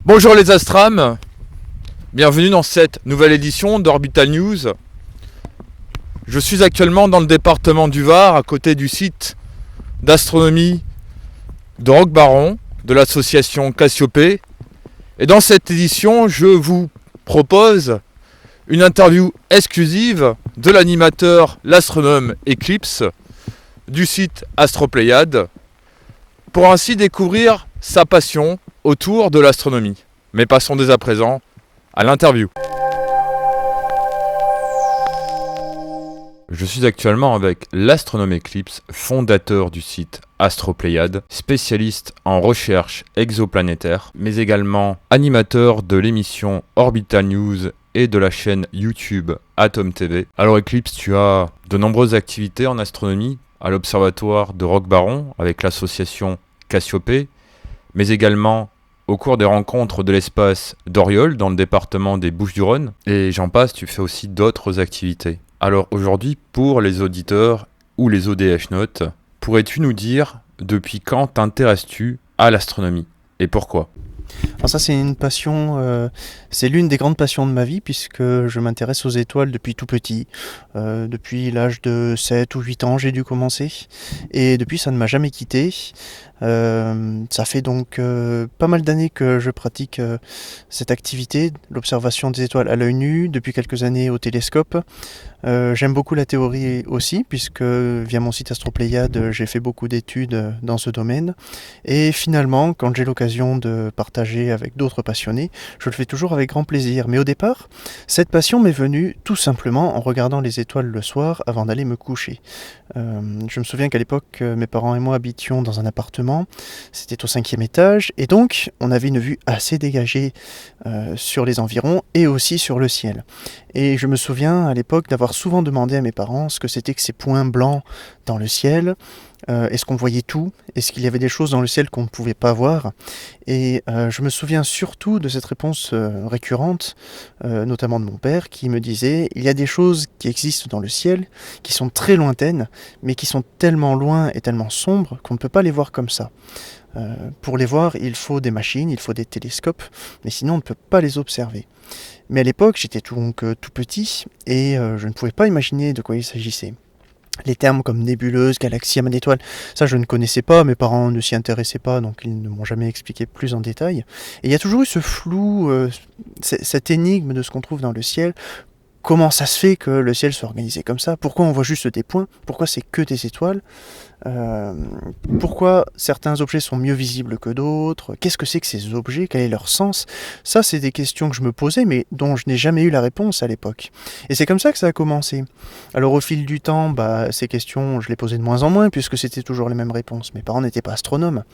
Bonjour les Astrams, bienvenue dans cette nouvelle édition d'Orbital News. Je suis actuellement dans le département du Var, à côté du site d'astronomie de Roquebaron, de l'association Cassiopée. Et dans cette édition, je vous propose une interview exclusive de l'animateur, l'astronome Eclipse, du site Astropléiade, pour ainsi découvrir sa passion autour de l'astronomie. Mais passons dès à présent à l'interview. Je suis actuellement avec l'astronome Eclipse, fondateur du site Astropléiade, spécialiste en recherche exoplanétaire, mais également animateur de l'émission Orbital News et de la chaîne YouTube Atom TV. Alors Eclipse, tu as de nombreuses activités en astronomie à l'observatoire de Roquebaron avec l'association Cassiopée, mais également au cours des rencontres de l'espace d'Oriol dans le département des Bouches-du-Rhône. Et j'en passe, tu fais aussi d'autres activités. Alors aujourd'hui, pour les auditeurs ou les ODH Notes, pourrais-tu nous dire depuis quand t'intéresses-tu à l'astronomie et pourquoi ? Alors ça c'est une passion, c'est l'une des grandes passions de ma vie puisque je m'intéresse aux étoiles depuis tout petit. Depuis l'âge de 7 ou 8 ans j'ai dû commencer et depuis ça ne m'a jamais quitté. Ça fait donc pas mal d'années que je pratique cette activité, l'observation des étoiles à l'œil nu, depuis quelques années au télescope. J'aime beaucoup la théorie aussi, puisque via mon site Astropléiade, j'ai fait beaucoup d'études dans ce domaine. Et finalement, quand j'ai l'occasion de partager avec d'autres passionnés, je le fais toujours avec grand plaisir. Mais au départ, cette passion m'est venue tout simplement en regardant les étoiles le soir avant d'aller me coucher. Je me souviens qu'à l'époque, mes parents et moi habitions dans un appartement. C'était au 5e étage, et donc on avait une vue assez dégagée sur les environs et aussi sur le ciel. Et je me souviens à l'époque d'avoir souvent demandé à mes parents ce que c'était que ces points blancs dans le ciel. Est-ce qu'on voyait tout? Est-ce qu'il y avait des choses dans le ciel qu'on ne pouvait pas voir? Et je me souviens surtout de cette réponse récurrente, notamment de mon père, qui me disait « Il y a des choses qui existent dans le ciel, qui sont très lointaines, mais qui sont tellement loin et tellement sombres qu'on ne peut pas les voir comme ça. Pour les voir, il faut des machines, il faut des télescopes, mais sinon on ne peut pas les observer. » Mais à l'époque, j'étais donc tout petit et je ne pouvais pas imaginer de quoi il s'agissait. Les termes comme nébuleuse, galaxie, amas d'étoiles, ça je ne connaissais pas, mes parents ne s'y intéressaient pas, donc ils ne m'ont jamais expliqué plus en détail. Et il y a toujours eu ce flou, cette énigme de ce qu'on trouve dans le ciel. Comment ça se fait que le ciel soit organisé comme ça? Pourquoi on voit juste des points? Pourquoi c'est que des étoiles? Pourquoi certains objets sont mieux visibles que d'autres? Qu'est-ce que c'est que ces objets? Quel est leur sens? Ça, c'est des questions que je me posais, mais dont je n'ai jamais eu la réponse à l'époque. Et c'est comme ça que ça a commencé. Alors au fil du temps, ces questions, je les posais de moins en moins, puisque c'était toujours les mêmes réponses. Mes parents n'étaient pas astronomes.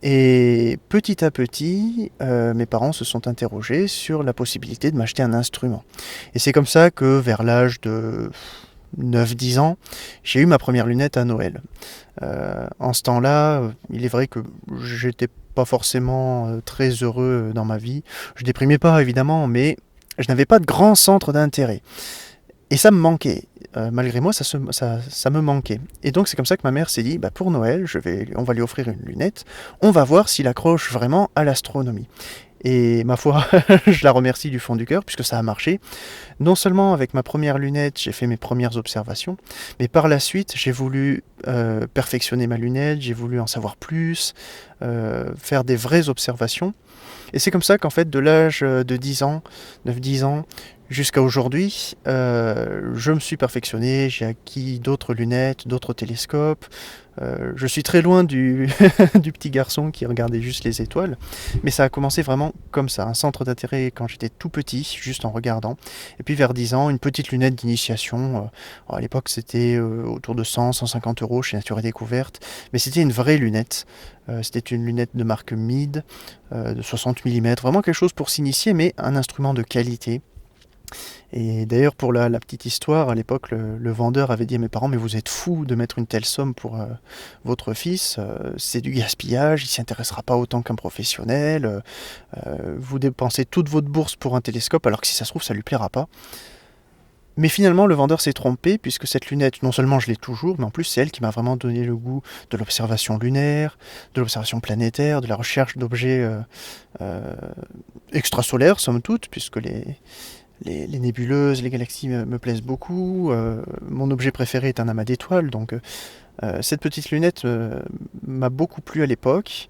Et petit à petit, mes parents se sont interrogés sur la possibilité de m'acheter un instrument. Et c'est comme ça que vers l'âge de 9-10 ans, j'ai eu ma première lunette à Noël. En ce temps-là, il est vrai que j'étais pas forcément très heureux dans ma vie. Je déprimais pas évidemment, mais je n'avais pas de grand centre d'intérêt. Et ça me manquait. Malgré moi, ça me manquait. Et donc c'est comme ça que ma mère s'est dit, pour Noël, on va lui offrir une lunette, on va voir s'il accroche vraiment à l'astronomie. Et ma foi, je la remercie du fond du cœur, puisque ça a marché. Non seulement avec ma première lunette, j'ai fait mes premières observations, mais par la suite, j'ai voulu perfectionner ma lunette, j'ai voulu en savoir plus, faire des vraies observations. Et c'est comme ça qu'en fait, de l'âge de 10 ans, 9-10 ans, jusqu'à aujourd'hui, je me suis perfectionné, j'ai acquis d'autres lunettes, d'autres télescopes. Je suis très loin du, du petit garçon qui regardait juste les étoiles, mais ça a commencé vraiment comme ça, un centre d'intérêt quand j'étais tout petit, juste en regardant. Et puis vers 10 ans, une petite lunette d'initiation. À l'époque, c'était autour de 100-150 euros chez Nature et Découverte, mais c'était une vraie lunette. C'était une lunette de marque Meade, de 60 mm, vraiment quelque chose pour s'initier, mais un instrument de qualité. Et d'ailleurs, pour la petite histoire, à l'époque, le vendeur avait dit à mes parents « Mais vous êtes fous de mettre une telle somme pour votre fils, c'est du gaspillage, il ne s'y intéressera pas autant qu'un professionnel, vous dépensez toute votre bourse pour un télescope, alors que si ça se trouve, ça ne lui plaira pas. » Mais finalement, le vendeur s'est trompé, puisque cette lunette, non seulement je l'ai toujours, mais en plus c'est elle qui m'a vraiment donné le goût de l'observation lunaire, de l'observation planétaire, de la recherche d'objets euh, extrasolaires, somme toute, puisque les nébuleuses, les galaxies me plaisent beaucoup. Mon objet préféré est un amas d'étoiles, donc cette petite lunette m'a beaucoup plu à l'époque.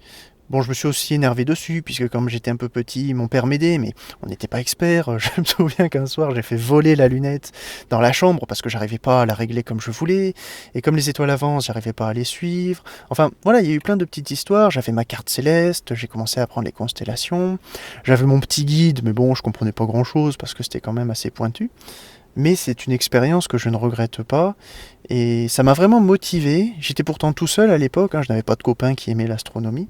Bon, je me suis aussi énervé dessus, puisque comme j'étais un peu petit, mon père m'aidait, mais on n'était pas experts. Je me souviens qu'un soir, j'ai fait voler la lunette dans la chambre, parce que j'arrivais pas à la régler comme je voulais, et comme les étoiles avancent, j'arrivais pas à les suivre. Enfin, voilà, il y a eu plein de petites histoires. J'avais ma carte céleste, j'ai commencé à apprendre les constellations, j'avais mon petit guide, mais bon, je comprenais pas grand-chose, parce que c'était quand même assez pointu. Mais c'est une expérience que je ne regrette pas, et ça m'a vraiment motivé. J'étais pourtant tout seul à l'époque, je n'avais pas de copains qui aimaient l'astronomie.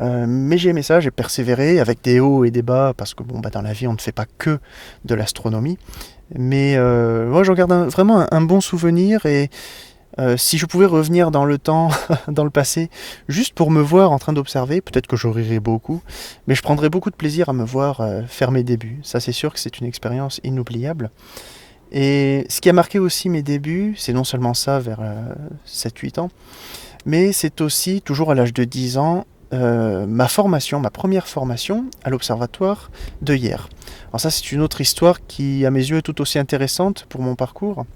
Mais j'ai aimé ça, j'ai persévéré avec des hauts et des bas, parce que bon, dans la vie on ne fait pas que de l'astronomie. Mais moi j'en garde vraiment un bon souvenir, et si je pouvais revenir dans le temps, dans le passé, juste pour me voir en train d'observer, peut-être que je rirais beaucoup, mais je prendrais beaucoup de plaisir à me voir faire mes débuts. Ça c'est sûr que c'est une expérience inoubliable. Et ce qui a marqué aussi mes débuts, c'est non seulement ça vers 7-8 ans, mais c'est aussi, toujours à l'âge de 10 ans, ma formation, ma première formation à l'observatoire de Hyères. Alors ça c'est une autre histoire qui à mes yeux est tout aussi intéressante pour mon parcours.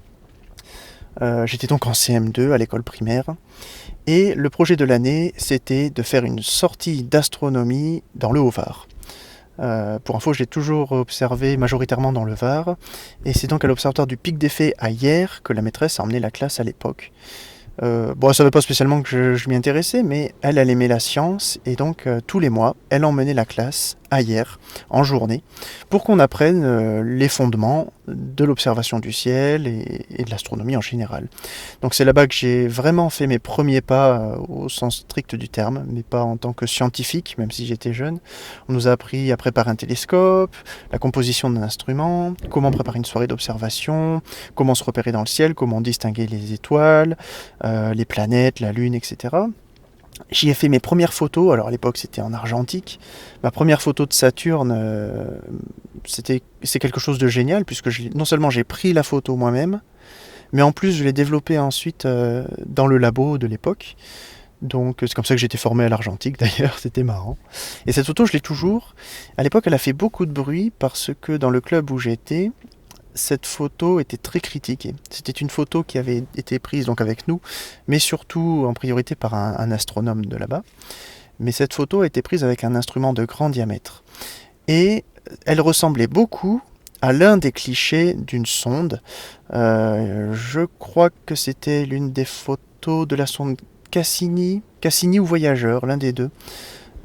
J'étais donc en CM2 à l'école primaire, et le projet de l'année c'était de faire une sortie d'astronomie dans le Haut-Var. Pour info, j'ai toujours observé majoritairement dans le Var, et c'est donc à l'observatoire du Pic des Fées à Hyères que la maîtresse a emmené la classe à l'époque. Bon, elle savait pas spécialement que je m'y intéressais, mais elle aimait la science, et donc tous les mois, elle emmenait la classe à Hyères, en journée, pour qu'on apprenne les fondements de l'observation du ciel et de l'astronomie en général. Donc c'est là-bas que j'ai vraiment fait mes premiers pas au sens strict du terme, mais pas en tant que scientifique, même si j'étais jeune. On nous a appris à préparer un télescope, la composition d'un instrument, comment préparer une soirée d'observation, comment se repérer dans le ciel, comment distinguer les étoiles, les planètes, la Lune, etc. J'y ai fait mes premières photos, alors à l'époque c'était en argentique. Ma première photo de Saturne, c'est quelque chose de génial, puisque non seulement j'ai pris la photo moi-même, mais en plus je l'ai développée ensuite dans le labo de l'époque. Donc c'est comme ça que j'ai été formé à l'argentique d'ailleurs, c'était marrant. Et cette photo je l'ai toujours. À l'époque elle a fait beaucoup de bruit, parce que dans le club où j'étais, cette photo était très critiquée. C'était une photo qui avait été prise donc avec nous, mais surtout en priorité par un astronome de là-bas. Mais cette photo a été prise avec un instrument de grand diamètre. Et elle ressemblait beaucoup à l'un des clichés d'une sonde. Je crois que c'était l'une des photos de la sonde Cassini ou Voyageur, l'un des deux.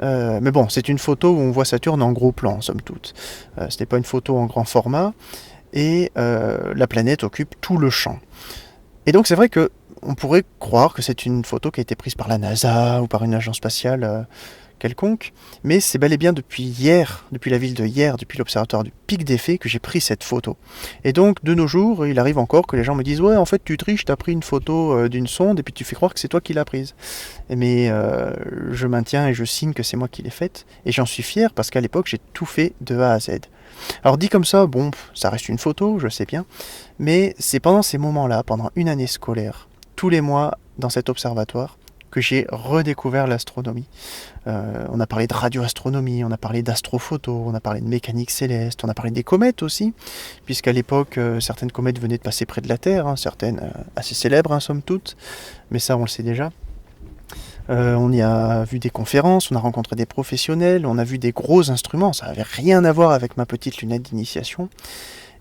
Mais bon, c'est une photo où on voit Saturne en gros plan, somme toute. Ce n'est pas une photo en grand format. Et la planète occupe tout le champ. Et donc c'est vrai que on pourrait croire que c'est une photo qui a été prise par la NASA ou par une agence spatiale quelconque, mais c'est bel et bien depuis Hyères, depuis la ville de Hyères, depuis l'observatoire du Pic des Fées que j'ai pris cette photo. Et donc de nos jours, il arrive encore que les gens me disent « Ouais, en fait tu triches, t'as pris une photo d'une sonde et puis tu fais croire que c'est toi qui l'as prise. » Mais je maintiens et je signe que c'est moi qui l'ai faite, et j'en suis fier parce qu'à l'époque j'ai tout fait de A à Z. Alors dit comme ça, bon, ça reste une photo, je sais bien, mais c'est pendant ces moments-là, pendant une année scolaire, tous les mois dans cet observatoire, que j'ai redécouvert l'astronomie. On a parlé de radioastronomie, on a parlé d'astrophoto, on a parlé de mécanique céleste, on a parlé des comètes aussi, puisqu'à l'époque, certaines comètes venaient de passer près de la Terre, certaines assez célèbres, somme toute, mais ça on le sait déjà. On y a vu des conférences, on a rencontré des professionnels, on a vu des gros instruments, ça n'avait rien à voir avec ma petite lunette d'initiation.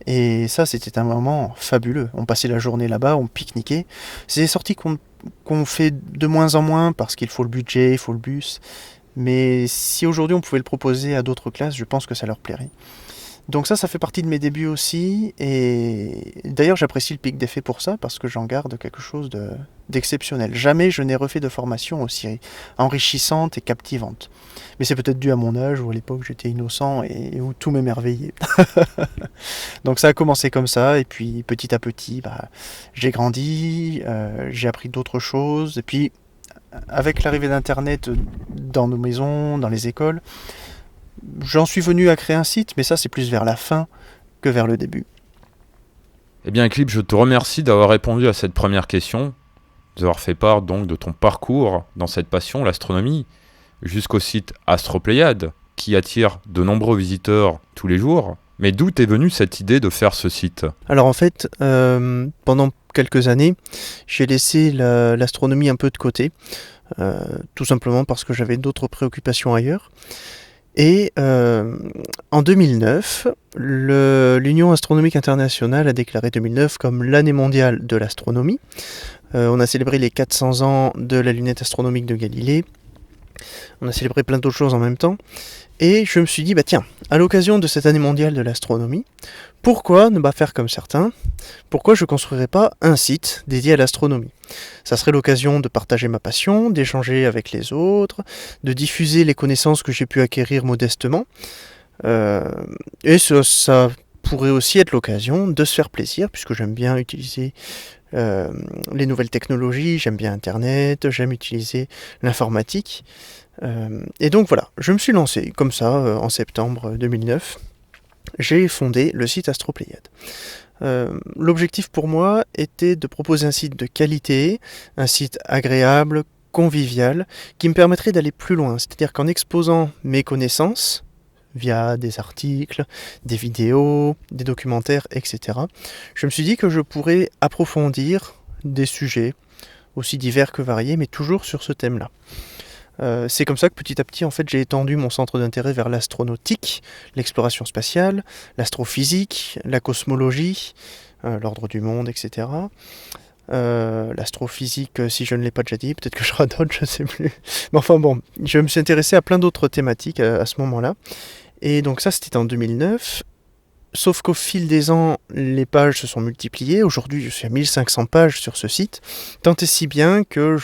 Et ça, c'était un moment fabuleux. On passait la journée là-bas, on pique-niquait. C'est des sorties qu'on fait de moins en moins parce qu'il faut le budget, il faut le bus. Mais si aujourd'hui on pouvait le proposer à d'autres classes, je pense que ça leur plairait. Donc ça fait partie de mes débuts aussi, et d'ailleurs j'apprécie le Pic des Fées pour ça, parce que j'en garde quelque chose d'exceptionnel. Jamais je n'ai refait de formation aussi enrichissante et captivante. Mais c'est peut-être dû à mon âge, où à l'époque j'étais innocent et où tout m'émerveillait. Donc ça a commencé comme ça, et puis petit à petit, j'ai grandi, j'ai appris d'autres choses, et puis avec l'arrivée d'Internet dans nos maisons, dans les écoles, j'en suis venu à créer un site, mais ça c'est plus vers la fin que vers le début. Eh bien, Eclipse, je te remercie d'avoir répondu à cette première question, d'avoir fait part donc de ton parcours dans cette passion, l'astronomie, jusqu'au site Astropléiade, qui attire de nombreux visiteurs tous les jours. Mais d'où t'est venue cette idée de faire ce site? Alors en fait, pendant quelques années, j'ai laissé l'astronomie un peu de côté, tout simplement parce que j'avais d'autres préoccupations ailleurs. Et en 2009, l'Union astronomique internationale a déclaré 2009 comme l'année mondiale de l'astronomie. On a célébré les 400 ans de la lunette astronomique de Galilée. On a célébré plein d'autres choses en même temps. Et je me suis dit, tiens, à l'occasion de cette année mondiale de l'astronomie, pourquoi ne pas faire comme certains? Pourquoi je ne construirais pas un site dédié à l'astronomie? Ça serait l'occasion de partager ma passion, d'échanger avec les autres, de diffuser les connaissances que j'ai pu acquérir modestement. Et ça pourrait aussi être l'occasion de se faire plaisir, puisque j'aime bien utiliser les nouvelles technologies, j'aime bien Internet, j'aime utiliser l'informatique. Et donc voilà, je me suis lancé comme ça en septembre 2009. J'ai fondé le site Astropléiade. L'objectif pour moi était de proposer un site de qualité, un site agréable, convivial, qui me permettrait d'aller plus loin. C'est-à-dire qu'en exposant mes connaissances, via des articles, des vidéos, des documentaires, etc., je me suis dit que je pourrais approfondir des sujets aussi divers que variés, mais toujours sur ce thème-là. C'est comme ça que petit à petit, en fait, j'ai étendu mon centre d'intérêt vers l'astronautique, l'exploration spatiale, l'astrophysique, la cosmologie, l'ordre du monde, etc. L'astrophysique, si je ne l'ai pas déjà dit, peut-être que je radote, je ne sais plus. Mais enfin bon, je me suis intéressé à plein d'autres thématiques à ce moment-là. Et donc ça, c'était en 2009. Sauf qu'au fil des ans, les pages se sont multipliées. Aujourd'hui, je suis à 1500 pages sur ce site. Tant et si bien que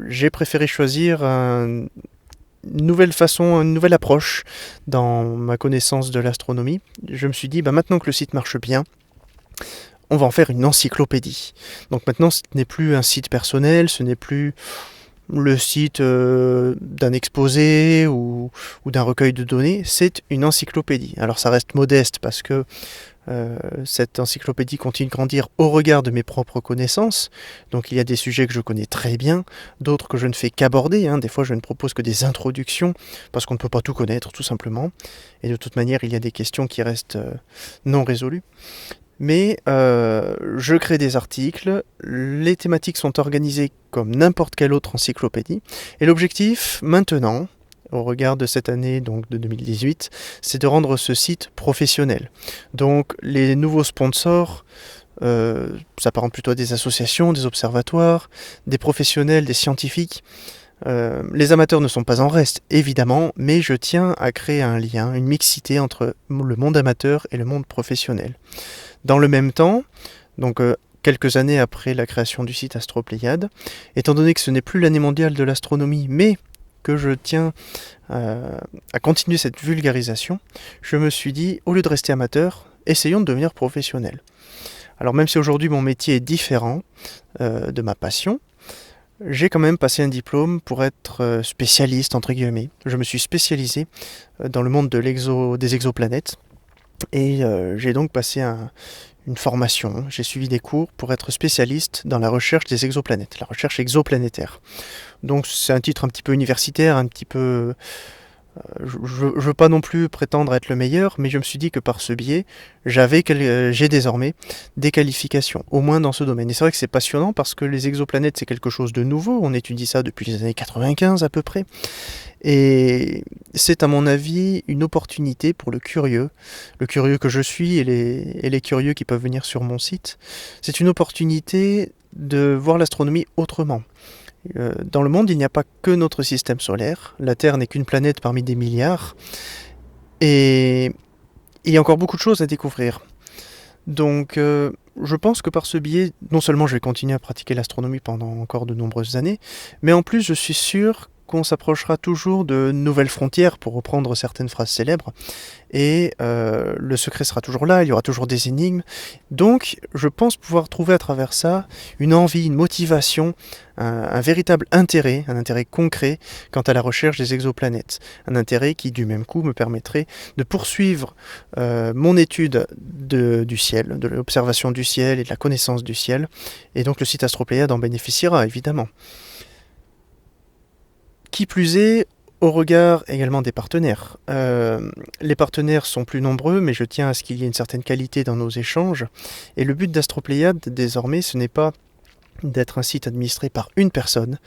j'ai préféré choisir une nouvelle façon, une nouvelle approche dans ma connaissance de l'astronomie. Je me suis dit, maintenant que le site marche bien, on va en faire une encyclopédie. Donc maintenant, ce n'est plus un site personnel, ce n'est plus le site d'un exposé ou d'un recueil de données, c'est une encyclopédie. Alors ça reste modeste parce que cette encyclopédie continue de grandir au regard de mes propres connaissances. Donc il y a des sujets que je connais très bien, d'autres que je ne fais qu'aborder. Des fois je ne propose que des introductions parce qu'on ne peut pas tout connaître tout simplement. Et de toute manière il y a des questions qui restent non résolues. Mais je crée des articles, les thématiques sont organisées comme n'importe quelle autre encyclopédie. Et l'objectif maintenant, au regard de cette année donc de 2018, c'est de rendre ce site professionnel. Donc les nouveaux sponsors s'apparentent plutôt à des associations, des observatoires, des professionnels, des scientifiques. Les amateurs ne sont pas en reste, évidemment, mais je tiens à créer un lien, une mixité entre le monde amateur et le monde professionnel. Dans le même temps, donc quelques années après la création du site Astropléiade, étant donné que ce n'est plus l'année mondiale de l'astronomie, mais que je tiens à continuer cette vulgarisation, je me suis dit, au lieu de rester amateur, essayons de devenir professionnel. Alors même si aujourd'hui mon métier est différent de ma passion, j'ai quand même passé un diplôme pour être spécialiste, entre guillemets. Je me suis spécialisé dans le monde des exoplanètes. Et j'ai donc passé une formation, j'ai suivi des cours pour être spécialiste dans la recherche des exoplanètes, la recherche exoplanétaire. Donc c'est un titre un petit peu universitaire, un petit peu... je ne veux pas non plus prétendre être le meilleur, mais je me suis dit que par ce biais, j'ai désormais des qualifications, au moins dans ce domaine. Et c'est vrai que c'est passionnant parce que les exoplanètes, c'est quelque chose de nouveau, on étudie ça depuis les années 95 à peu près. Et c'est à mon avis une opportunité pour le curieux que je suis et les curieux qui peuvent venir sur mon site. C'est une opportunité de voir l'astronomie autrement. Dans le monde, il n'y a pas que notre système solaire. La Terre n'est qu'une planète parmi des milliards. Et il y a encore beaucoup de choses à découvrir. Donc je pense que par ce biais, non seulement je vais continuer à pratiquer l'astronomie pendant encore de nombreuses années, mais en plus je suis sûr qu'on s'approchera toujours de nouvelles frontières, pour reprendre certaines phrases célèbres, et le secret sera toujours là, il y aura toujours des énigmes. Donc je pense pouvoir trouver à travers ça une envie, une motivation, un véritable intérêt, un intérêt concret quant à la recherche des exoplanètes. Un intérêt qui du même coup me permettrait de poursuivre mon étude du ciel, de l'observation du ciel et de la connaissance du ciel. Et donc le site Astropléiade en bénéficiera, évidemment. Qui plus est, au regard également des partenaires. Les partenaires sont plus nombreux, mais je tiens à ce qu'il y ait une certaine qualité dans nos échanges. Et le but d'Astropléiade, désormais, ce n'est pas d'être un site administré par une personne,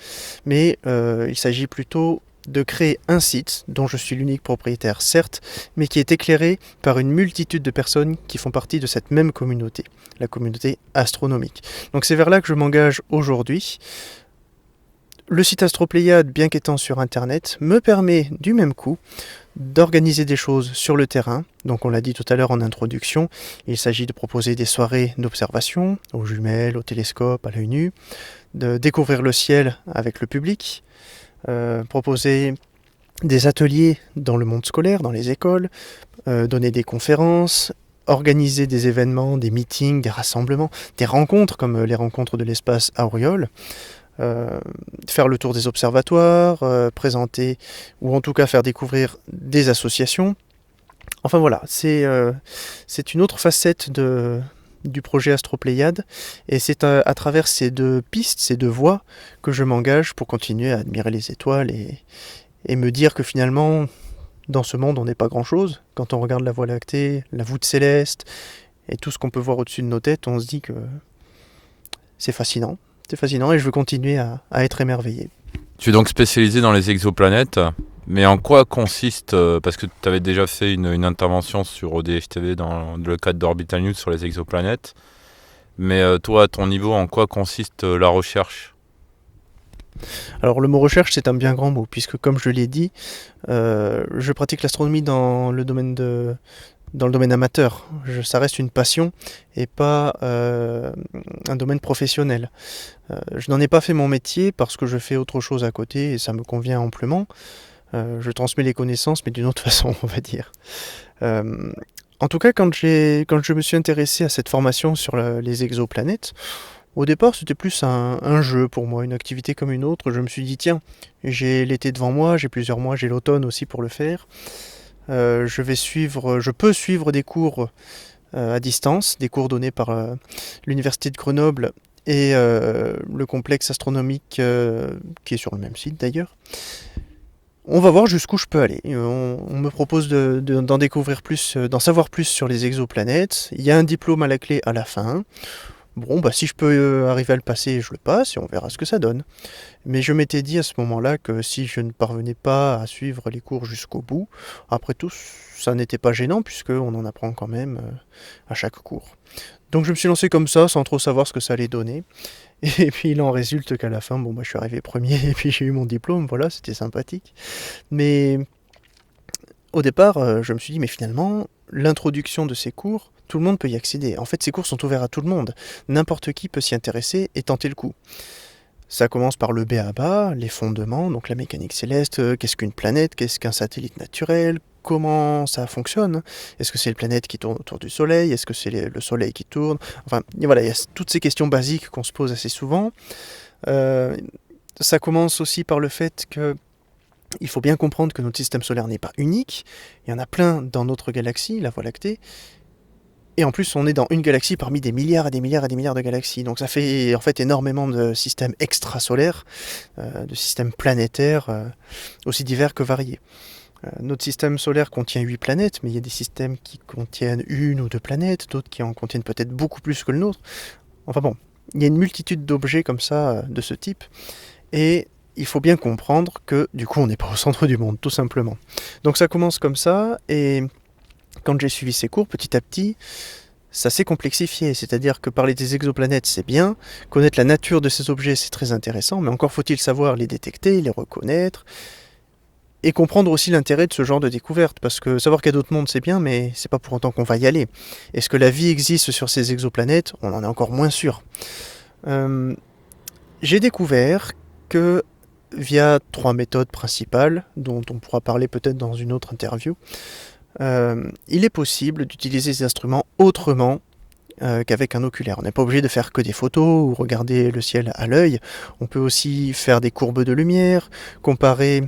mais il s'agit plutôt de créer un site dont je suis l'unique propriétaire, certes, mais qui est éclairé par une multitude de personnes qui font partie de cette même communauté, la communauté astronomique. Donc c'est vers là que je m'engage aujourd'hui. Le site Astropléiade, bien qu'étant sur Internet, me permet du même coup d'organiser des choses sur le terrain. Donc on l'a dit tout à l'heure en introduction, il s'agit de proposer des soirées d'observation aux jumelles, au télescope, à l'œil nu, de découvrir le ciel avec le public, proposer des ateliers dans le monde scolaire, dans les écoles, donner des conférences, organiser des événements, des meetings, des rassemblements, des rencontres comme les rencontres de l'espace Auriol, faire le tour des observatoires, présenter ou en tout cas faire découvrir des associations. Enfin voilà, c'est une autre facette du projet Astropléiade et c'est à travers ces deux pistes, ces deux voies que je m'engage pour continuer à admirer les étoiles et me dire que finalement dans ce monde on n'est pas grand chose. Quand on regarde la Voie lactée, la voûte céleste et tout ce qu'on peut voir au-dessus de nos têtes, on se dit que c'est fascinant. C'est fascinant et je veux continuer à être émerveillé. Tu es donc spécialisé dans les exoplanètes, mais en quoi consiste, parce que tu avais déjà fait une intervention sur ODF TV dans le cadre d'Orbital News sur les exoplanètes, mais toi à ton niveau, en quoi consiste la recherche ? Alors le mot recherche c'est un bien grand mot, puisque comme je l'ai dit, je pratique l'astronomie dans le domaine amateur. Ça reste une passion et pas un domaine professionnel. Je n'en ai pas fait mon métier parce que je fais autre chose à côté et ça me convient amplement. Je transmets les connaissances mais d'une autre façon on va dire. En tout cas quand je me suis intéressé à cette formation sur les exoplanètes, au départ c'était plus un jeu pour moi, une activité comme une autre. Je me suis dit tiens, j'ai l'été devant moi, j'ai plusieurs mois, j'ai l'automne aussi pour le faire. Je peux suivre des cours à distance, des cours donnés par l'université de Grenoble et le complexe astronomique qui est sur le même site d'ailleurs. On va voir jusqu'où je peux aller. On me propose d'en découvrir plus, d'en savoir plus sur les exoplanètes. Il y a un diplôme à la clé à la fin. Bon, bah si je peux arriver à le passer, je le passe et on verra ce que ça donne. Mais je m'étais dit à ce moment-là que si je ne parvenais pas à suivre les cours jusqu'au bout, après tout, ça n'était pas gênant puisqu'on en apprend quand même à chaque cours. Donc je me suis lancé comme ça, sans trop savoir ce que ça allait donner. Et puis il en résulte qu'à la fin, bon, bah, je suis arrivé premier et puis j'ai eu mon diplôme, voilà, c'était sympathique. Mais au départ, je me suis dit, mais finalement, l'introduction de ces cours, tout le monde peut y accéder. En fait, ces cours sont ouverts à tout le monde. N'importe qui peut s'y intéresser et tenter le coup. Ça commence par le b.a.-ba, les fondements, donc la mécanique céleste, qu'est-ce qu'une planète, qu'est-ce qu'un satellite naturel, comment ça fonctionne, est-ce que c'est les planètes qui tournent autour du Soleil, est-ce que c'est le Soleil qui tourne, enfin voilà, il y a toutes ces questions basiques qu'on se pose assez souvent. Ça commence aussi par le fait que il faut bien comprendre que notre système solaire n'est pas unique, il y en a plein dans notre galaxie, la Voie lactée, et en plus on est dans une galaxie parmi des milliards et des milliards et des milliards de galaxies, donc ça fait en fait énormément de systèmes extrasolaires, de systèmes planétaires, aussi divers que variés. Notre système solaire contient 8 planètes, mais il y a des systèmes qui contiennent une ou deux planètes, d'autres qui en contiennent peut-être beaucoup plus que le nôtre. Enfin bon, il y a une multitude d'objets comme ça, de ce type, et il faut bien comprendre que du coup on n'est pas au centre du monde, tout simplement. Donc ça commence comme ça, et quand j'ai suivi ces cours, petit à petit, ça s'est complexifié. C'est-à-dire que parler des exoplanètes, c'est bien, connaître la nature de ces objets, c'est très intéressant, mais encore faut-il savoir les détecter, les reconnaître, et comprendre aussi l'intérêt de ce genre de découverte, parce que savoir qu'il y a d'autres mondes, c'est bien, mais c'est pas pour autant qu'on va y aller. Est-ce que la vie existe sur ces exoplanètes ? On en est encore moins sûr. J'ai découvert que via 3 méthodes principales, dont on pourra parler peut-être dans une autre interview, il est possible d'utiliser ces instruments autrement qu'avec un oculaire. On n'est pas obligé de faire que des photos ou regarder le ciel à l'œil. On peut aussi faire des courbes de lumière, comparer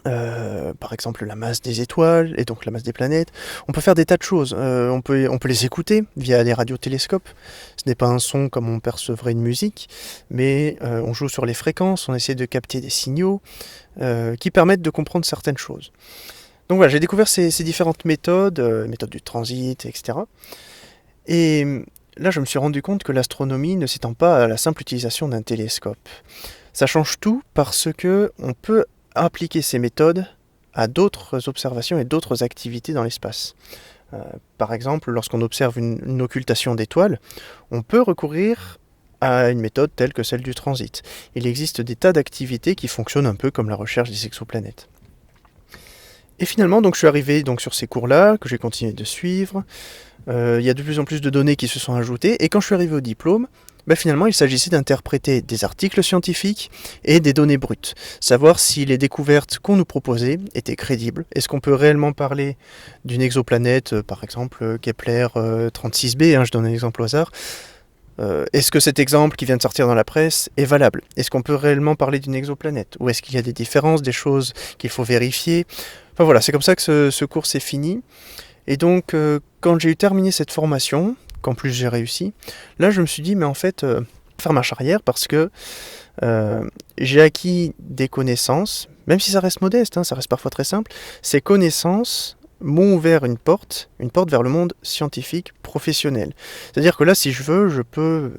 par exemple la masse des étoiles et donc la masse des planètes. On peut faire des tas de choses. On peut les écouter via des radiotélescopes. Ce n'est pas un son comme on percevrait une musique, mais on joue sur les fréquences, on essaie de capter des signaux qui permettent de comprendre certaines choses. Donc voilà, j'ai découvert ces différentes méthodes, méthodes du transit, etc. Et là, je me suis rendu compte que l'astronomie ne s'étend pas à la simple utilisation d'un télescope. Ça change tout parce que on peut appliquer ces méthodes à d'autres observations et d'autres activités dans l'espace. Par exemple, lorsqu'on observe une occultation d'étoiles, on peut recourir à une méthode telle que celle du transit. Il existe des tas d'activités qui fonctionnent un peu comme la recherche des exoplanètes. Et finalement, donc, je suis arrivé donc, sur ces cours-là, que j'ai continué de suivre. Il y a de plus en plus de données qui se sont ajoutées. Et quand je suis arrivé au diplôme, finalement, il s'agissait d'interpréter des articles scientifiques et des données brutes. Savoir si les découvertes qu'on nous proposait étaient crédibles. Est-ce qu'on peut réellement parler d'une exoplanète, par exemple Kepler 36b, je donne un exemple au hasard. Est-ce que cet exemple qui vient de sortir dans la presse est valable? Est-ce qu'on peut réellement parler d'une exoplanète? Ou est-ce qu'il y a des différences, des choses qu'il faut vérifier? Enfin voilà, c'est comme ça que ce cours s'est fini. Et donc, quand j'ai terminé cette formation, qu'en plus j'ai réussi, là je me suis dit, mais en fait, faire marche arrière parce que j'ai acquis des connaissances, même si ça reste modeste, ça reste parfois très simple, ces connaissances m'ont ouvert une porte vers le monde scientifique professionnel. C'est-à-dire que là, si je veux, je peux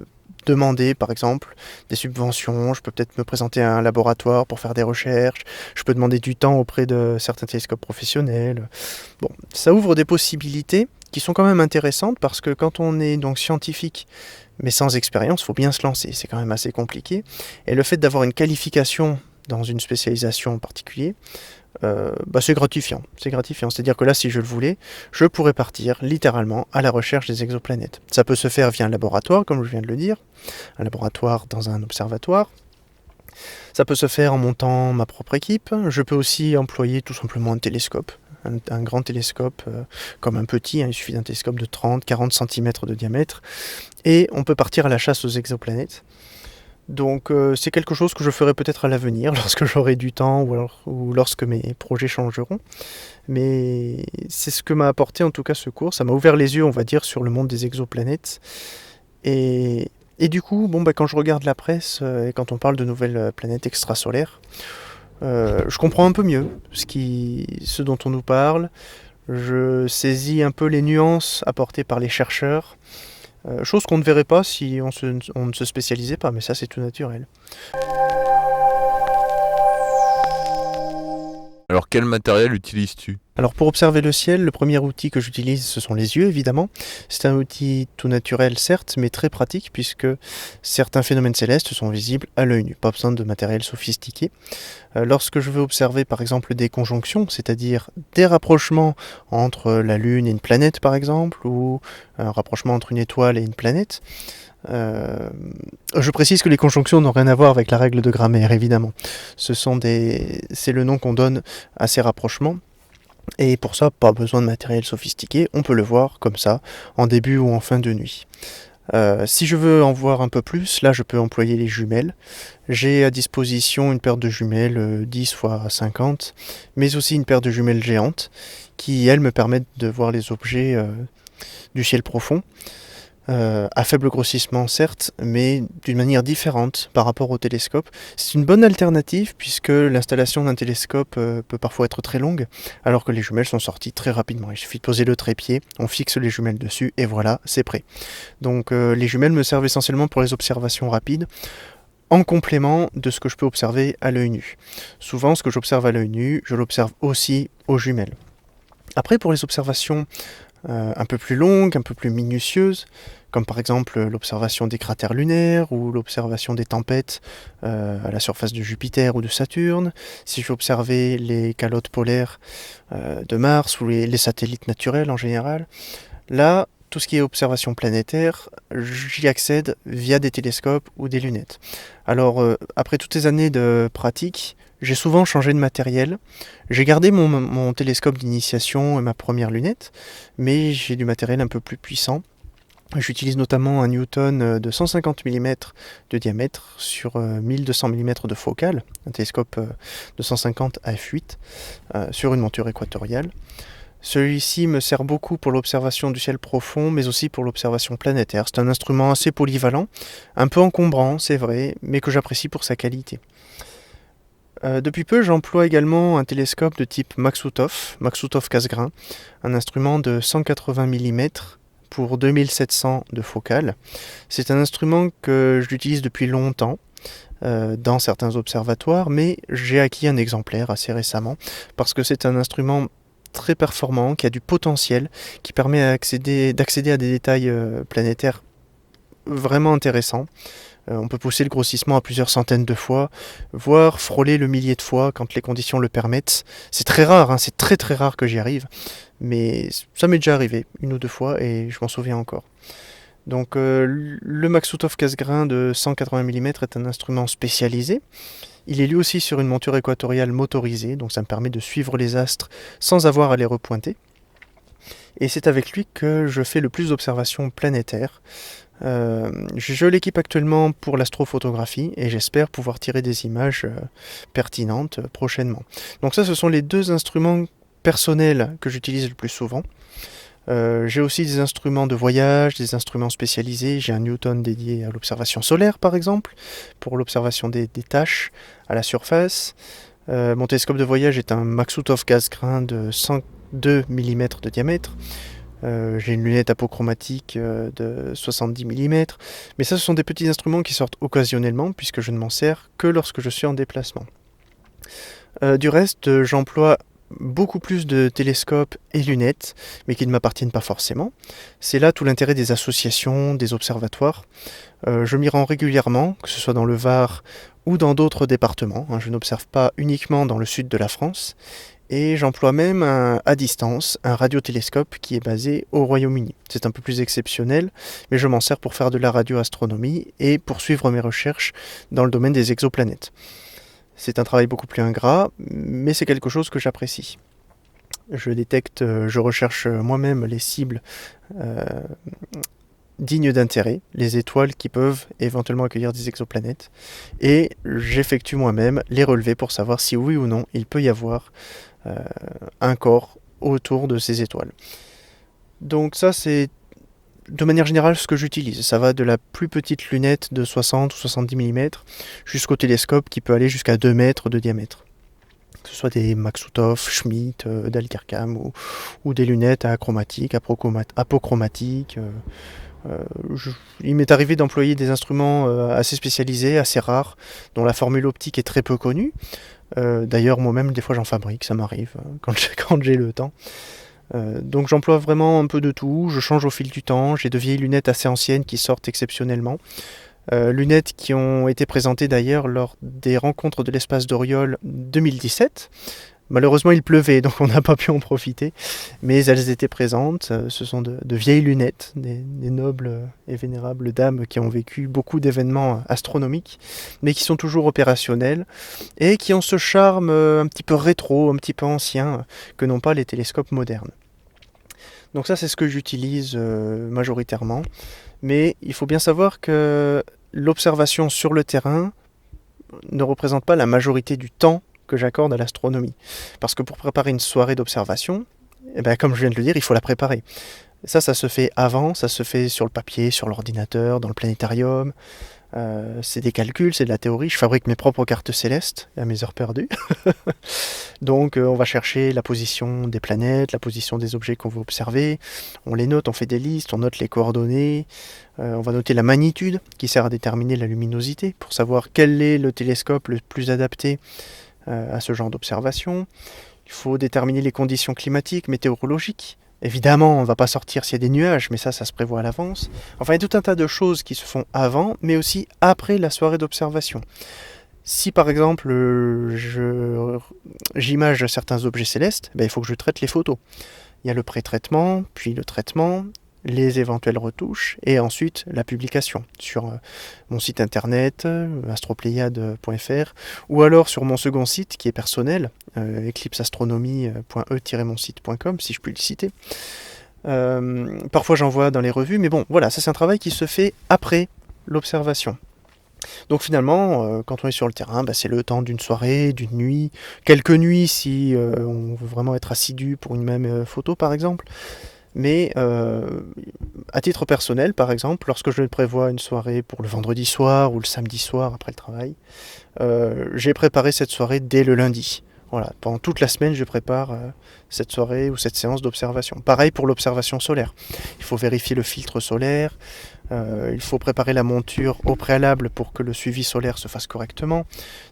demander, par exemple, des subventions, je peux peut-être me présenter à un laboratoire pour faire des recherches, je peux demander du temps auprès de certains télescopes professionnels. Bon, ça ouvre des possibilités qui sont quand même intéressantes parce que quand on est donc scientifique, mais sans expérience, il faut bien se lancer, c'est quand même assez compliqué. Et le fait d'avoir une qualification dans une spécialisation en particulier, c'est gratifiant. C'est-à-dire que là, si je le voulais, je pourrais partir littéralement à la recherche des exoplanètes. Ça peut se faire via un laboratoire, comme je viens de le dire, un laboratoire dans un observatoire. Ça peut se faire en montant ma propre équipe. Je peux aussi employer tout simplement un télescope, un grand télescope comme un petit, il suffit d'un télescope de 30-40 cm de diamètre, et on peut partir à la chasse aux exoplanètes. Donc c'est quelque chose que je ferai peut-être à l'avenir, lorsque j'aurai du temps ou lorsque mes projets changeront. Mais c'est ce que m'a apporté en tout cas ce cours. Ça m'a ouvert les yeux, on va dire, sur le monde des exoplanètes. Et du coup, quand je regarde la presse et quand on parle de nouvelles planètes extrasolaires, je comprends un peu mieux ce dont on nous parle. Je saisis un peu les nuances apportées par les chercheurs. Chose qu'on ne verrait pas si on ne se spécialisait pas, mais ça c'est tout naturel. Alors quel matériel utilises-tu? Alors pour observer le ciel, le premier outil que j'utilise, ce sont les yeux évidemment. C'est un outil tout naturel certes, mais très pratique puisque certains phénomènes célestes sont visibles à l'œil nu. Pas besoin de matériel sophistiqué. Lorsque je veux observer par exemple des conjonctions, c'est-à-dire des rapprochements entre la Lune et une planète par exemple, ou un rapprochement entre une étoile et une planète, je précise que les conjonctions n'ont rien à voir avec la règle de grammaire évidemment. C'est le nom qu'on donne à ces rapprochements. Et pour ça, pas besoin de matériel sophistiqué, on peut le voir comme ça, en début ou en fin de nuit. Si je veux en voir un peu plus, là je peux employer les jumelles. J'ai à disposition une paire de jumelles 10 x 50, mais aussi une paire de jumelles géantes, qui elles me permettent de voir les objets du ciel profond. À faible grossissement certes, mais d'une manière différente par rapport au télescope. C'est une bonne alternative puisque l'installation d'un télescope peut parfois être très longue, alors que les jumelles sont sorties très rapidement. Il suffit de poser le trépied, on fixe les jumelles dessus et voilà, c'est prêt. Donc les jumelles me servent essentiellement pour les observations rapides, en complément de ce que je peux observer à l'œil nu. Souvent, ce que j'observe à l'œil nu, je l'observe aussi aux jumelles. Après, pour les observations un peu plus longues, un peu plus minutieuses, comme par exemple l'observation des cratères lunaires ou l'observation des tempêtes à la surface de Jupiter ou de Saturne, si je veux observer les calottes polaires de Mars ou les satellites naturels en général, là, tout ce qui est observation planétaire, j'y accède via des télescopes ou des lunettes. Alors, après toutes ces années de pratique, j'ai souvent changé de matériel. J'ai gardé mon télescope d'initiation et ma première lunette, mais j'ai du matériel un peu plus puissant. J'utilise notamment un Newton de 150 mm de diamètre sur 1200 mm de focale, un télescope de 150 à f8 sur une monture équatoriale. Celui-ci me sert beaucoup pour l'observation du ciel profond, mais aussi pour l'observation planétaire. C'est un instrument assez polyvalent, un peu encombrant, c'est vrai, mais que j'apprécie pour sa qualité. Depuis peu, j'emploie également un télescope de type Maksutov casse-grain, un instrument de 180 mm pour 2700 de focale. C'est un instrument que j'utilise depuis longtemps dans certains observatoires, mais j'ai acquis un exemplaire assez récemment parce que c'est un instrument très performant, qui a du potentiel, qui permet d'accéder à des détails planétaires vraiment intéressants. On peut pousser le grossissement à plusieurs centaines de fois, voire frôler le millier de fois quand les conditions le permettent. C'est très rare, c'est très très rare que j'y arrive, mais ça m'est déjà arrivé une ou deux fois et je m'en souviens encore. Donc le Maksutov casse-grain de 180 mm est un instrument spécialisé. Il est lui aussi sur une monture équatoriale motorisée, donc ça me permet de suivre les astres sans avoir à les repointer. Et c'est avec lui que je fais le plus d'observations planétaires. Je l'équipe actuellement pour l'astrophotographie et j'espère pouvoir tirer des images pertinentes prochainement. Donc ça, ce sont les deux instruments personnels que j'utilise le plus souvent. J'ai aussi des instruments de voyage, des instruments spécialisés. J'ai un Newton dédié à l'observation solaire, par exemple, pour l'observation des taches à la surface. Mon télescope de voyage est un Maksutov casse-grain de 102 mm de diamètre. J'ai une lunette apochromatique de 70 mm. Mais ça, ce sont des petits instruments qui sortent occasionnellement, puisque je ne m'en sers que lorsque je suis en déplacement. Du reste, j'emploie beaucoup plus de télescopes et lunettes, mais qui ne m'appartiennent pas forcément. C'est là tout l'intérêt des associations, des observatoires. Je m'y rends régulièrement, que ce soit dans le Var ou dans d'autres départements. Je n'observe pas uniquement dans le sud de la France. Et j'emploie même à distance un radiotélescope qui est basé au Royaume-Uni. C'est un peu plus exceptionnel, mais je m'en sers pour faire de la radioastronomie et pour suivre mes recherches dans le domaine des exoplanètes. C'est un travail beaucoup plus ingrat, mais c'est quelque chose que j'apprécie. Je recherche moi-même les cibles dignes d'intérêt, les étoiles qui peuvent éventuellement accueillir des exoplanètes, et j'effectue moi-même les relevés pour savoir si oui ou non il peut y avoir un corps autour de ces étoiles. Donc ça, c'est de manière générale ce que j'utilise. Ça va de la plus petite lunette de 60 ou 70 mm jusqu'au télescope qui peut aller jusqu'à 2 mètres de diamètre. Que ce soit des Maksutov, Schmidt, Dalkarcam ou des lunettes achromatiques, apochromatiques. Il m'est arrivé d'employer des instruments assez spécialisés, assez rares, dont la formule optique est très peu connue. D'ailleurs, moi-même, des fois, j'en fabrique, ça m'arrive quand j'ai le temps. Donc j'emploie vraiment un peu de tout, je change au fil du temps, j'ai de vieilles lunettes assez anciennes qui sortent exceptionnellement. Lunettes qui ont été présentées d'ailleurs lors des rencontres de l'espace d'Oriol 2017. Malheureusement il pleuvait donc on n'a pas pu en profiter, mais elles étaient présentes. Ce sont de vieilles lunettes, des nobles et vénérables dames qui ont vécu beaucoup d'événements astronomiques, mais qui sont toujours opérationnelles et qui ont ce charme un petit peu rétro, un petit peu ancien, que n'ont pas les télescopes modernes. Donc ça c'est ce que j'utilise majoritairement, mais il faut bien savoir que l'observation sur le terrain ne représente pas la majorité du temps que j'accorde à l'astronomie. Parce que pour préparer une soirée d'observation, comme je viens de le dire, il faut la préparer. Ça se fait avant, ça se fait sur le papier, sur l'ordinateur, dans le planétarium. C'est des calculs, c'est de la théorie. Je fabrique mes propres cartes célestes à mes heures perdues. Donc on va chercher la position des planètes, la position des objets qu'on veut observer. On les note, on fait des listes, on note les coordonnées. On va noter la magnitude qui sert à déterminer la luminosité pour savoir quel est le télescope le plus adapté à ce genre d'observation. Il faut déterminer les conditions climatiques, météorologiques. Évidemment, on ne va pas sortir s'il y a des nuages, mais ça se prévoit à l'avance. Enfin, il y a tout un tas de choses qui se font avant, mais aussi après la soirée d'observation. Si par exemple, j'image certains objets célestes, il faut que je traite les photos. Il y a le pré-traitement, puis le traitement, les éventuelles retouches, et ensuite la publication sur mon site internet, astropléiade.fr, ou alors sur mon second site qui est personnel, eclipseastronomie.e-monsite.com, si je puis le citer. Parfois j'en vois dans les revues, mais bon, voilà, ça c'est un travail qui se fait après l'observation. Donc finalement, quand on est sur le terrain, c'est le temps d'une soirée, d'une nuit, quelques nuits si on veut vraiment être assidu pour une même photo par exemple. Mais à titre personnel, par exemple, lorsque je prévois une soirée pour le vendredi soir ou le samedi soir après le travail, j'ai préparé cette soirée dès le lundi. Voilà, pendant toute la semaine, je prépare cette soirée ou cette séance d'observation. Pareil pour l'observation solaire. Il faut vérifier le filtre solaire, il faut préparer la monture au préalable pour que le suivi solaire se fasse correctement.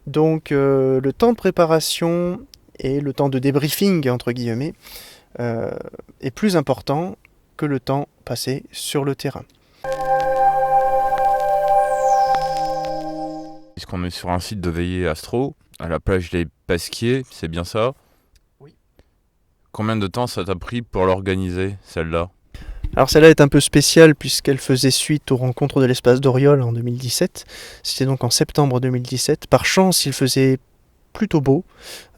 Donc le temps de préparation et le temps de débriefing, entre guillemets, est plus important que le temps passé sur le terrain. Puisqu'on est sur un site de veillée astro, à la plage des Pasquiers, c'est bien ça? Oui. Combien de temps ça t'a pris pour l'organiser, celle-là? Alors celle-là est un peu spéciale puisqu'elle faisait suite aux rencontres de l'espace d'Oriol en 2017. C'était donc en septembre 2017. Par chance, il faisait plutôt beau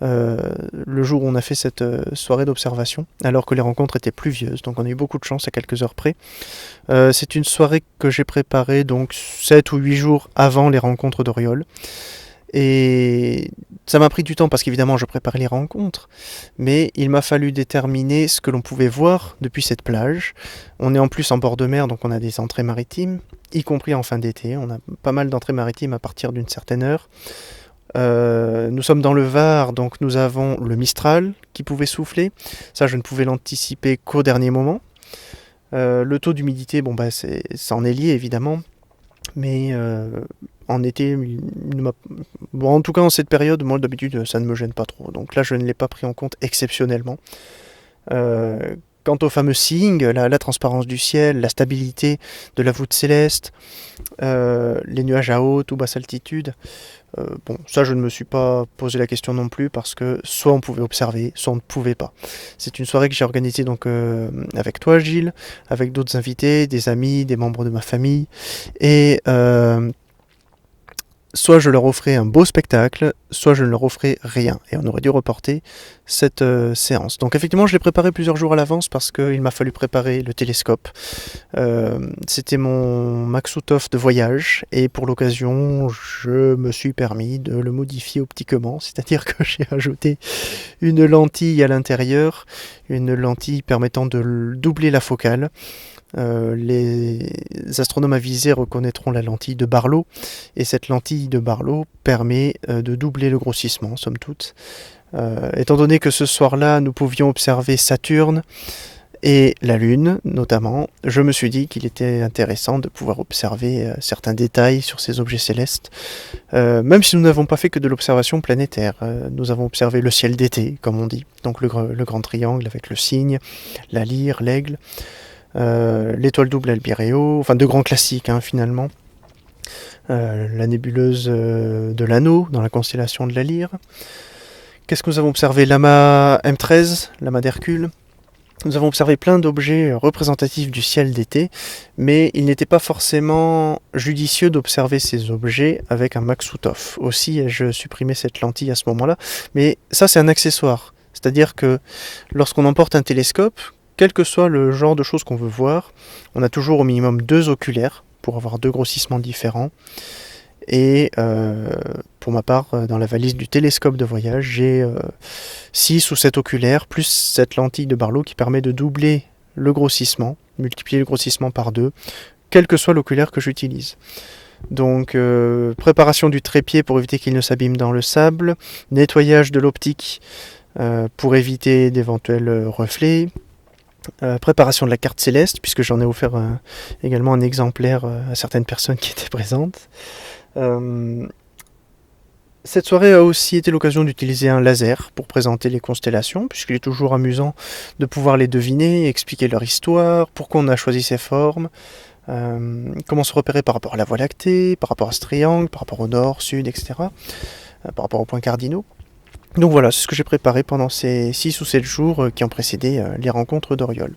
le jour où on a fait cette soirée d'observation, alors que les rencontres étaient pluvieuses. Donc on a eu beaucoup de chance à quelques heures près. C'est une soirée que j'ai préparée donc 7 ou 8 jours avant les rencontres d'Oriol. Et ça m'a pris du temps parce qu'évidemment je préparais les rencontres, mais il m'a fallu déterminer ce que l'on pouvait voir depuis cette plage. On est en plus en bord de mer, donc on a des entrées maritimes, y compris en fin d'été. On a pas mal d'entrées maritimes à partir d'une certaine heure. Nous sommes dans le Var, donc nous avons le Mistral qui pouvait souffler. Ça, je ne pouvais l'anticiper qu'au dernier moment. Le taux d'humidité, ça en est lié évidemment, mais en été, en tout cas en cette période, moi d'habitude ça ne me gêne pas trop. Donc là, je ne l'ai pas pris en compte exceptionnellement. Quant au fameux seeing, la transparence du ciel, la stabilité de la voûte céleste, les nuages à haute ou basse altitude, ça je ne me suis pas posé la question non plus parce que soit on pouvait observer, soit on ne pouvait pas. C'est une soirée que j'ai organisée donc avec toi Gilles, avec d'autres invités, des amis, des membres de ma famille, et soit je leur offrais un beau spectacle, soit je ne leur offrais rien. Et on aurait dû reporter cette séance. Donc effectivement, je l'ai préparé plusieurs jours à l'avance parce qu'il m'a fallu préparer le télescope. C'était mon Maxutov de voyage et pour l'occasion, je me suis permis de le modifier optiquement. C'est-à-dire que j'ai ajouté une lentille à l'intérieur, une lentille permettant de doubler la focale. Les astronomes avisés reconnaîtront la lentille de Barlow, et cette lentille de Barlow permet de doubler le grossissement, somme toute. Étant donné que ce soir-là, nous pouvions observer Saturne et la Lune, notamment, je me suis dit qu'il était intéressant de pouvoir observer certains détails sur ces objets célestes, même si nous n'avons pas fait que de l'observation planétaire. Nous avons observé le ciel d'été, comme on dit, donc le grand triangle avec le cygne, la lyre, l'aigle, l'étoile double Albireo, enfin deux grands classiques finalement. La nébuleuse de l'Anneau dans la constellation de la Lyre. Qu'est-ce que nous avons observé? L'amas M13, l'amas d'Hercule. Nous avons observé plein d'objets représentatifs du ciel d'été, mais il n'était pas forcément judicieux d'observer ces objets avec un Maxutov. Aussi ai-je supprimé cette lentille à ce moment-là, mais ça c'est un accessoire. C'est-à-dire que lorsqu'on emporte un télescope, quel que soit le genre de choses qu'on veut voir, on a toujours au minimum 2 oculaires pour avoir 2 grossissements différents. Et pour ma part, dans la valise du télescope de voyage, j'ai 6 ou 7 oculaires, plus cette lentille de Barlow qui permet de doubler le grossissement, multiplier le grossissement par 2, quel que soit l'oculaire que j'utilise. Donc préparation du trépied pour éviter qu'il ne s'abîme dans le sable, nettoyage de l'optique pour éviter d'éventuels reflets, préparation de la carte céleste, puisque j'en ai offert également un exemplaire à certaines personnes qui étaient présentes. Cette soirée a aussi été l'occasion d'utiliser un laser pour présenter les constellations, puisqu'il est toujours amusant de pouvoir les deviner, expliquer leur histoire, pourquoi on a choisi ces formes, comment se repérer par rapport à la Voie lactée, par rapport à ce triangle, par rapport au nord, sud, etc., par rapport aux points cardinaux. Donc voilà, c'est ce que j'ai préparé pendant ces 6 ou 7 jours qui ont précédé les rencontres d'Oriol.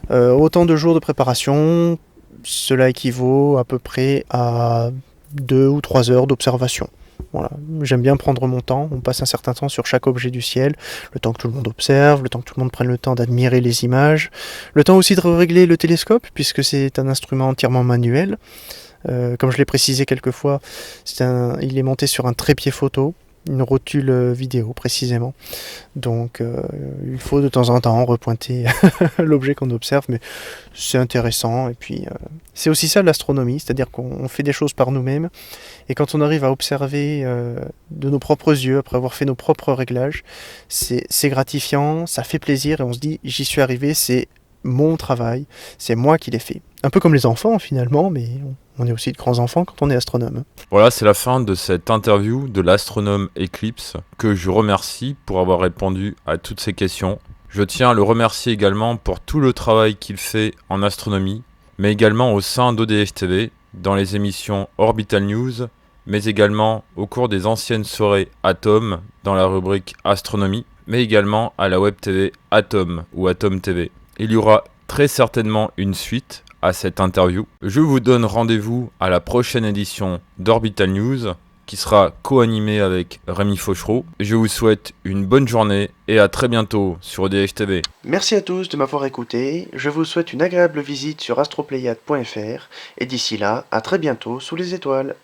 Autant de jours de préparation, cela équivaut à peu près à 2 ou 3 heures d'observation. Voilà, j'aime bien prendre mon temps, on passe un certain temps sur chaque objet du ciel, le temps que tout le monde observe, le temps que tout le monde prenne le temps d'admirer les images, le temps aussi de régler le télescope, puisque c'est un instrument entièrement manuel. Comme je l'ai précisé quelques fois, il est monté sur un trépied photo, une rotule vidéo précisément. Donc il faut de temps en temps repointer l'objet qu'on observe, mais c'est intéressant. Et puis c'est aussi ça l'astronomie, c'est-à-dire qu'on fait des choses par nous-mêmes. Et quand on arrive à observer de nos propres yeux, après avoir fait nos propres réglages, c'est gratifiant, ça fait plaisir et on se dit j'y suis arrivé, c'est mon travail, c'est moi qui l'ai fait. Un peu comme les enfants finalement, mais on est aussi de grands enfants quand on est astronome. Voilà, c'est la fin de cette interview de l'astronome Eclipse, que je remercie pour avoir répondu à toutes ces questions. Je tiens à le remercier également pour tout le travail qu'il fait en astronomie, mais également au sein d'ODH TV, dans les émissions Orbital News, mais également au cours des anciennes soirées Atom, dans la rubrique Astronomie, mais également à la web TV Atom ou Atom TV. Il y aura très certainement une suite à cette interview. Je vous donne rendez-vous à la prochaine édition d'Orbital News, qui sera co-animée avec Rémi Fauchereau. Je vous souhaite une bonne journée et à très bientôt sur ODH TV. Merci à tous de m'avoir écouté, je vous souhaite une agréable visite sur astropléiade.fr et d'ici là, à très bientôt sous les étoiles.